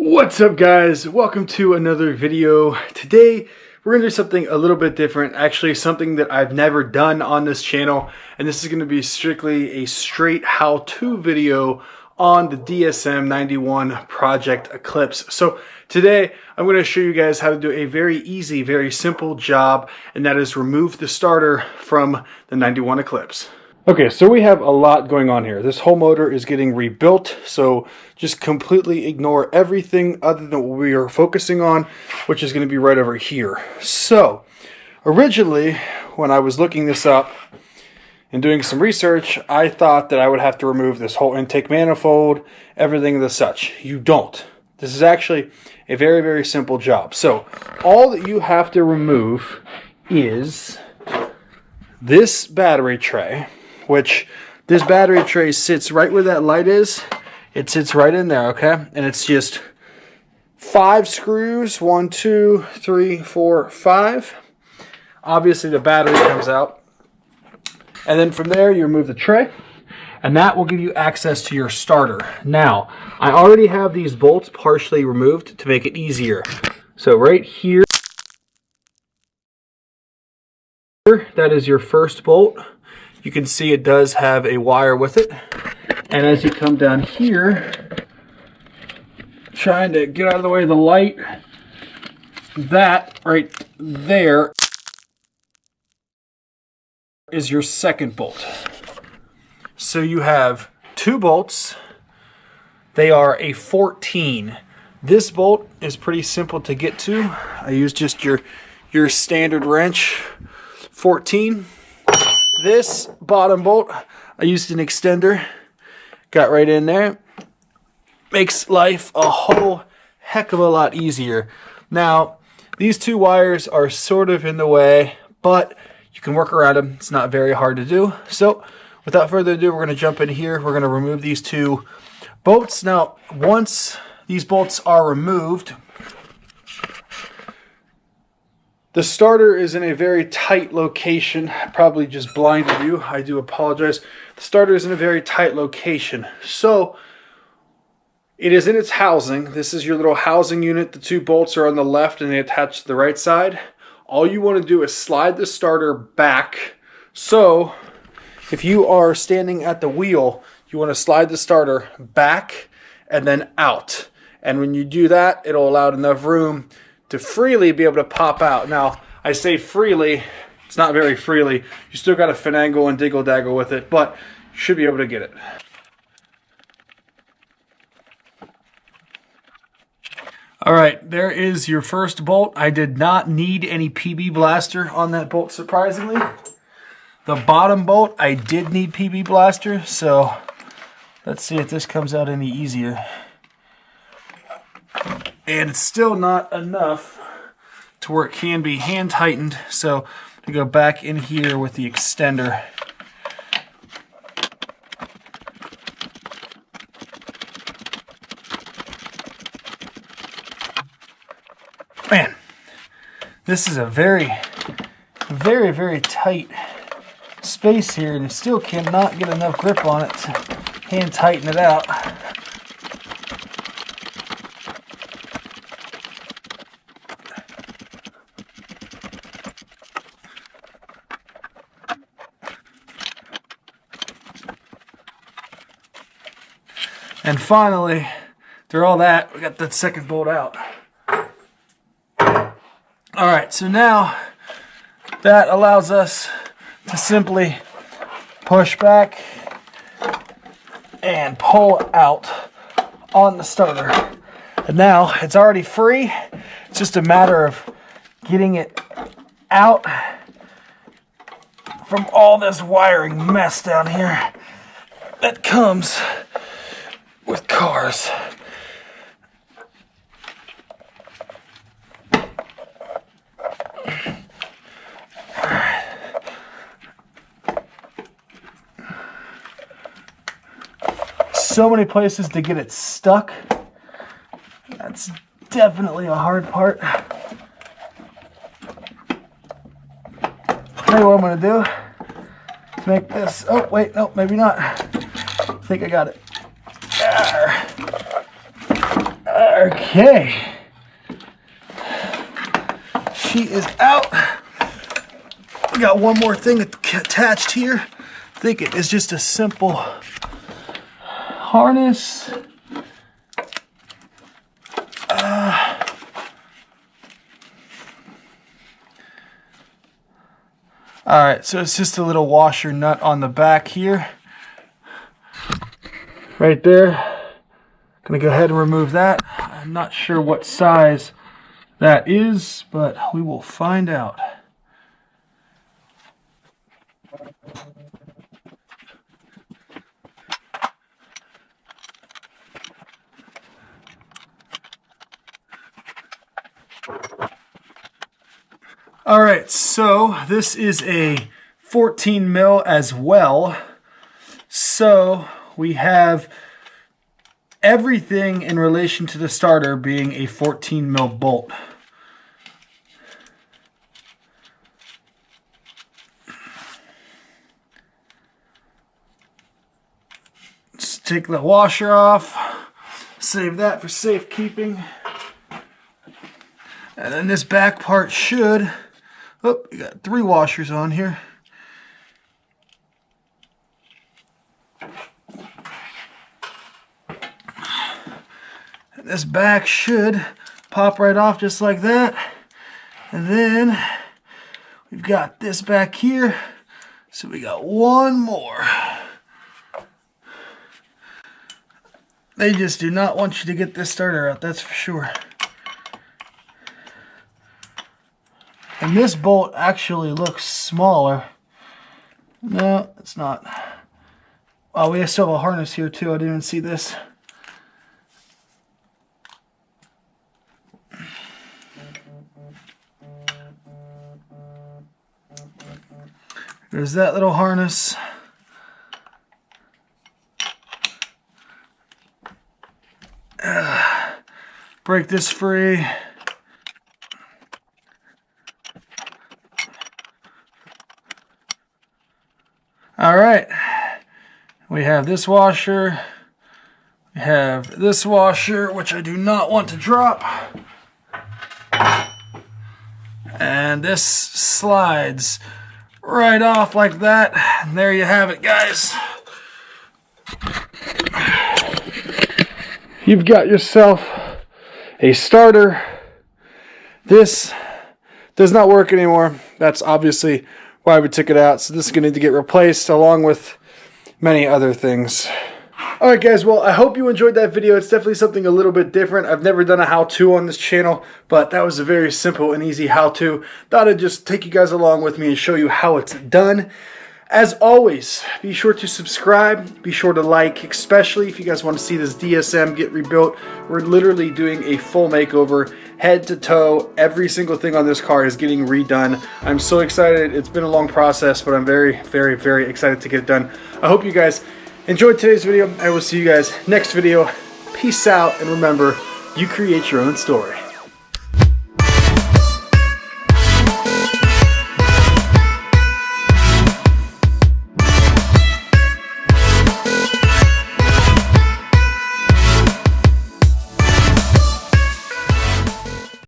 What's up, guys? Welcome to another video. Today we're gonna do something a little bit different, actually something that I've never done on this channel, and this is going to be strictly a straight how-to video on the DSM-91 Project Eclipse. So today I'm going to show you guys how to do a very easy, very simple job, and that is remove the starter from the 91 Eclipse. Okay, so we have a lot going on here. This whole motor is getting rebuilt, so just completely ignore everything other than what we are focusing on, which is going to be right over here. So, originally, when I was looking this up and doing some research, I thought that I would have to remove this whole intake manifold, everything of the such. You don't. This is actually a very, very simple job. So, all that you have to remove is this battery tray, which this battery tray sits right where that light is. It sits right in there, okay? And it's just 5 screws, 1, 2, 3, 4, 5. Obviously the battery comes out. And then from there you remove the tray, and that will give you access to your starter. Now, I already have these bolts partially removed to make it easier. So right here, that is your first bolt. You can see it does have a wire with it. And as you come down here, trying to get out of the way of the light, that right there is your second bolt. So you have 2 bolts. They are a 14. This bolt is pretty simple to get to. I use just your standard wrench, 14. This bottom bolt, I used an extender, got right in there. Makes life a whole heck of a lot easier. Now, these 2 wires are sort of in the way, but you can work around them. It's not very hard to do. So, without further ado, we're going to jump in here. We're going to remove these 2 bolts. Now, once these bolts are removed, the starter is in a very tight location. I probably just blinded you. I do apologize. The starter is in a very tight location. So, it is in its housing. This is your little housing unit. The 2 bolts are on the left and they attach to the right side. All you want to do is slide the starter back. So, if you are standing at the wheel, you want to slide the starter back and then out. And when you do that, it'll allow enough room to freely be able to pop out. Now, I say freely, it's not very freely. You still got to finagle and diggle-daggle with it, but you should be able to get it. Alright, there is your first bolt. I did not need any PB blaster on that bolt, surprisingly. The bottom bolt, I did need PB blaster, so let's see if this comes out any easier. And it's still not enough to where it can be hand tightened, so to go back in here with the extender. Man, this is a very, very, very tight space here, and you still cannot get enough grip on it to hand tighten it out. And finally, through all that, we got that second bolt out. Alright, so now that allows us to simply push back and pull out on the starter. And now it's already free. It's just a matter of getting it out from all this wiring mess down here that comes with cars. So many places to get it stuck. That's definitely a hard part. Tell you what I'm going to do to make this. Oh, wait, no, maybe not. I think I got it. Okay. She is out. We got one more thing attached here. I think it is just a simple harness. All right, so it's just a little washer nut on the back here. Right there. Gonna go ahead and remove that. I'm not sure what size that is, but we will find out. All right, so this is a 14 mil as well. So we have everything in relation to the starter being a 14 mil bolt. Just take the washer off, save that for safekeeping. And then this back part should, oh, you got 3 washers on here. And this back should pop right off just like that. And then we've got this back here. So we got one more. They just do not want you to get this starter out, that's for sure. And this bolt actually looks smaller. No, it's not. Oh, we still have a harness here too. I didn't even see this. There's that little harness. Break this free. All right, we have this washer, we have this washer, which I do not want to drop, and this slides right off like that, and there you have it, guys. You've got yourself a starter. This does not work anymore. That's obviously why we took it out. So this is going to need to get replaced along with many other things. Alright guys, well I hope you enjoyed that video. It's definitely something a little bit different. I've never done a how-to on this channel, but that was a very simple and easy how-to. Thought I'd just take you guys along with me and show you how it's done. As always, be sure to subscribe, be sure to like, especially if you guys want to see this DSM get rebuilt. We're literally doing a full makeover, head to toe. Every single thing on this car is getting redone. I'm so excited. It's been a long process, but I'm very, very, very excited to get it done. I hope you guys enjoyed today's video. I will see you guys next video. Peace out, and remember, you create your own story.